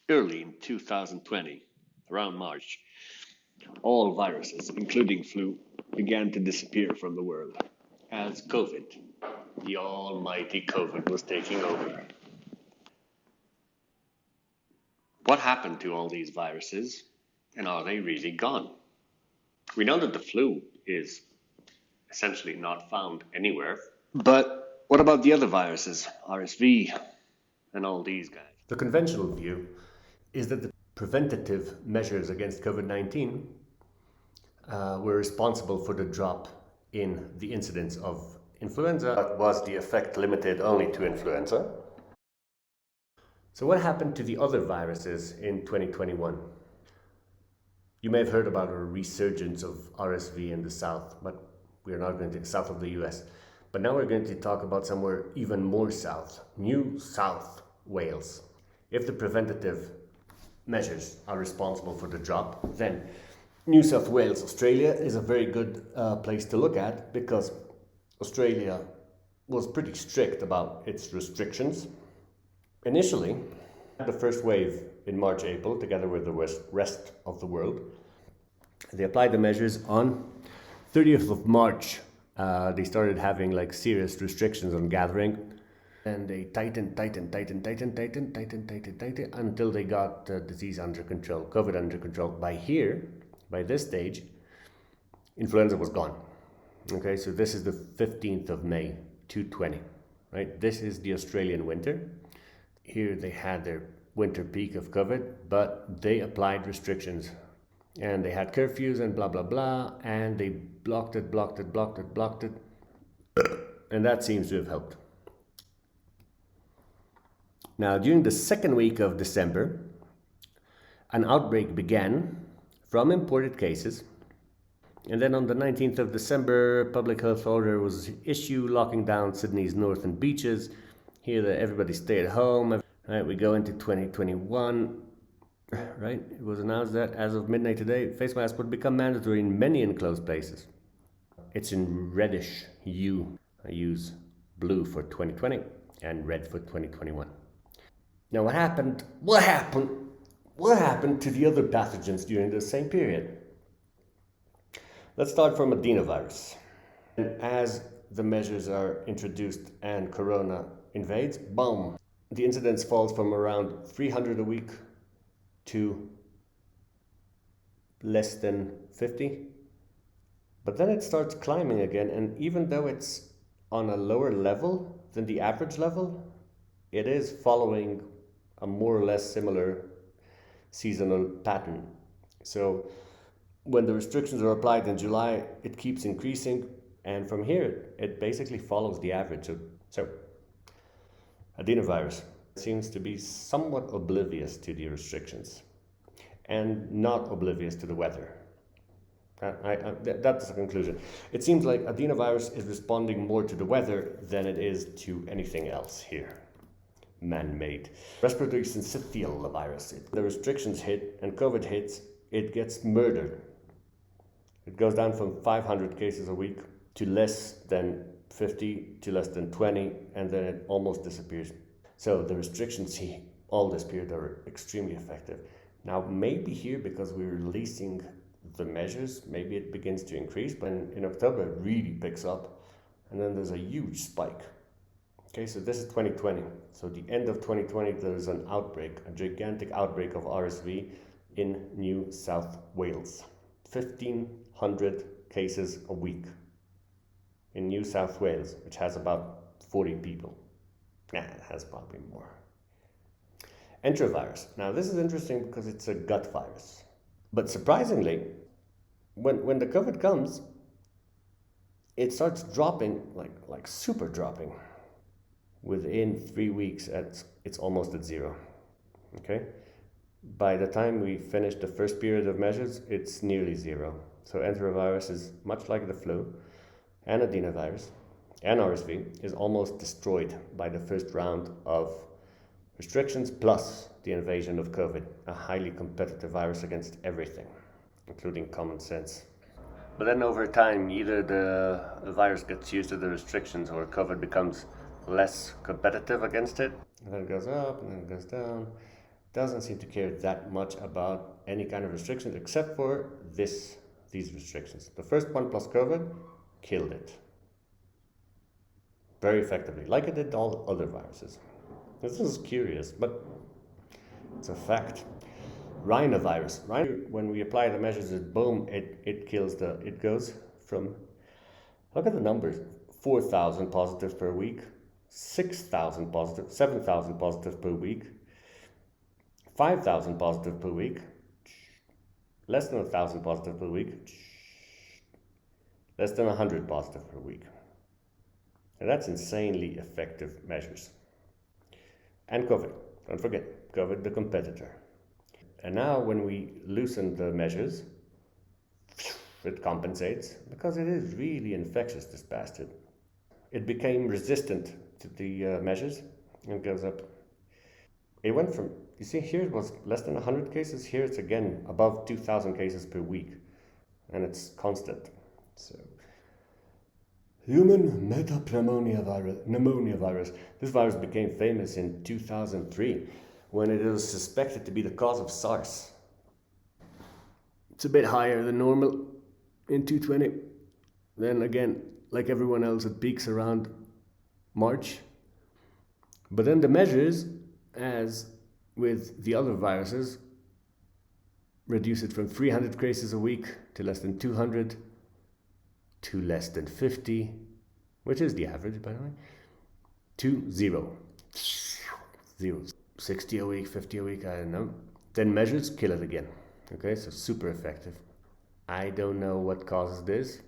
Early in 2020, around March, all viruses, including flu, began to disappear from the world as COVID, the almighty COVID, was taking over. What happened to all these viruses, and are they really gone? We know that the flu is essentially not found anywhere, but what about the other viruses, RSV, and all these guys? The conventional view is that the preventative measures against COVID-19 were responsible for the drop in the incidence of influenza. But was the effect limited only to influenza? So what happened to the other viruses in 2021? You may have heard about a resurgence of RSV in the south, but we are not going to south of the US. But now we're going to talk about somewhere even more south, New South Wales. If the preventative measures are responsible for the drop, then New South Wales, Australia is a very good place to look at, because Australia was pretty strict about its restrictions. Initially, the first wave in March, April, together with the rest of the world, they applied the measures on 30th of March. They started having like serious restrictions on gathering, and they tightened until they got disease under control, COVID under control. By this stage, influenza was gone. Okay, so this is the 15th of May, 2020, right? This is the Australian winter. Here they had their winter peak of COVID, but they applied restrictions, and they had curfews and blah, blah, blah, and they blocked it, and that seems to have helped. Now, during the second week of December, an outbreak began from imported cases, and then on the 19th of December, public health order was issued locking down Sydney's northern beaches. Here that everybody stay at home. Right, we go into 2021. Right, it was announced that as of midnight today, face masks would become mandatory in many enclosed places. It's in reddish hue. I use blue for 2020 and red for 2021. Now, what happened? What happened to the other pathogens during the same period? Let's start from adenovirus. And as the measures are introduced and corona invades, boom, the incidence falls from around 300 a week to less than 50. But then it starts climbing again, and even though it's on a lower level than the average level, it is following a more or less similar seasonal pattern. So when the restrictions are applied in July, it keeps increasing, and from here it basically follows the average. So adenovirus seems to be somewhat oblivious to the restrictions and not oblivious to the weather. That's the conclusion. It seems like adenovirus is responding more to the weather than it is to anything else here. Man-made. Respiratory syncytial virus. The restrictions hit and COVID hits, it gets murdered. It goes down from 500 cases a week to less than 50 to less than 20, and then it almost disappears. So the restrictions all this period are extremely effective. Now, maybe here, because we're releasing the measures, maybe it begins to increase, but in October it really picks up, and then there's a huge spike. Okay, so this is 2020. So the end of 2020, there's an outbreak, a gigantic outbreak of RSV in New South Wales. 1,500 cases a week in New South Wales, which has about 40 people. It has probably more. Enterovirus. Now, this is interesting because it's a gut virus. But surprisingly, when the COVID comes, it starts dropping, like super dropping. Within 3 weeks, it's almost at zero. Okay? By the time we finish the first period of measures, it's nearly zero. So enterovirus is much like the flu and adenovirus and RSV is almost destroyed by the first round of restrictions plus the invasion of COVID, a highly competitive virus against everything, including common sense. But then over time, either the virus gets used to the restrictions or COVID becomes less competitive against it. And then it goes up and then it goes down. doesn't seem to care that much about any kind of restrictions except for these restrictions. The first one plus COVID killed it very effectively, like it did all other viruses. This is curious, but it's a fact. Rhinovirus. When we apply the measures, boom, it kills it goes from, look at the numbers, 4,000 positives per week, 6,000 positive, 7,000 positive per week, 5,000 positive per week, less than 1,000 positive per week, less than 100 positive per week. And that's insanely effective measures. And COVID, don't forget, COVID the competitor. And now when we loosen the measures, it compensates because it is really infectious, this bastard. It became resistant to the measures and goes up. It went from, you see here it was less than 100 cases, here it's again above 2,000 cases per week. And it's constant. So, human pneumonia virus. This virus became famous in 2003 when it was suspected to be the cause of SARS. It's a bit higher than normal in 2020. Then again, like everyone else, it peaks around March. But then the measures, as with the other viruses, reduce it from 300 cases a week to less than 200 to less than 50, which is the average, by the way, to zero. 60 a week, 50 a week, I don't know. Then measures kill it again. Okay, so super effective. I don't know what causes this.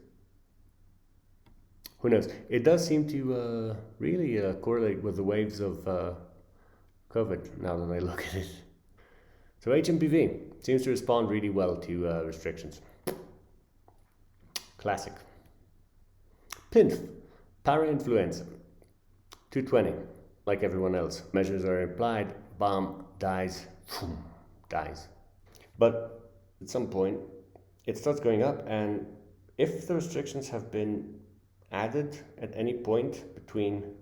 Who knows? It does seem to really correlate with the waves of COVID, now that I look at it. So HMPV seems to respond really well to restrictions. Classic. PINF, para-influenza, 220, like everyone else. Measures are applied, bomb, dies, dies. But at some point, it starts going up, and if the restrictions have been added at any point between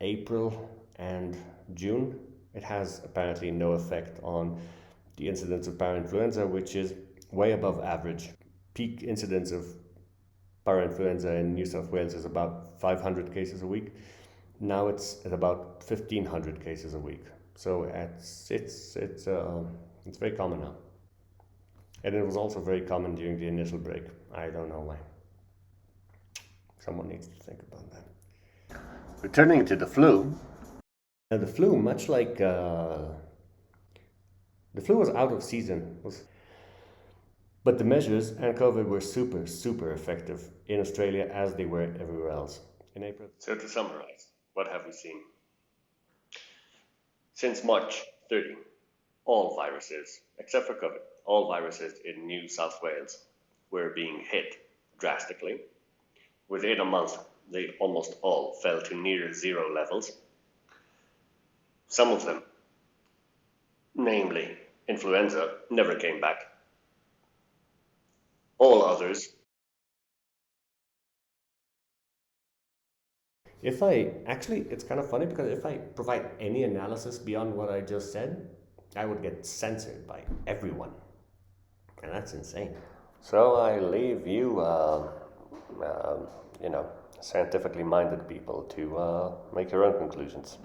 April and June, it has apparently no effect on the incidence of parainfluenza, which is way above average. Peak incidence of parainfluenza in New South Wales is about 500 cases a week. Now it's at about 1,500 cases a week. So it's very common now. And it was also very common during the initial break. I don't know why. Someone needs to think about that. Returning to the flu. The flu, much like the flu was out of season, but the measures and COVID were super effective in Australia as they were everywhere else in April. So to summarize, what have we seen? Since March 30, all viruses, except for COVID, all viruses in New South Wales were being hit drastically. Within a month, they almost all fell to near zero levels. Some of them, namely influenza, never came back. All others. It's kind of funny because if I provide any analysis beyond what I just said, I would get censored by everyone. And that's insane. So I leave you, scientifically minded people to make your own conclusions.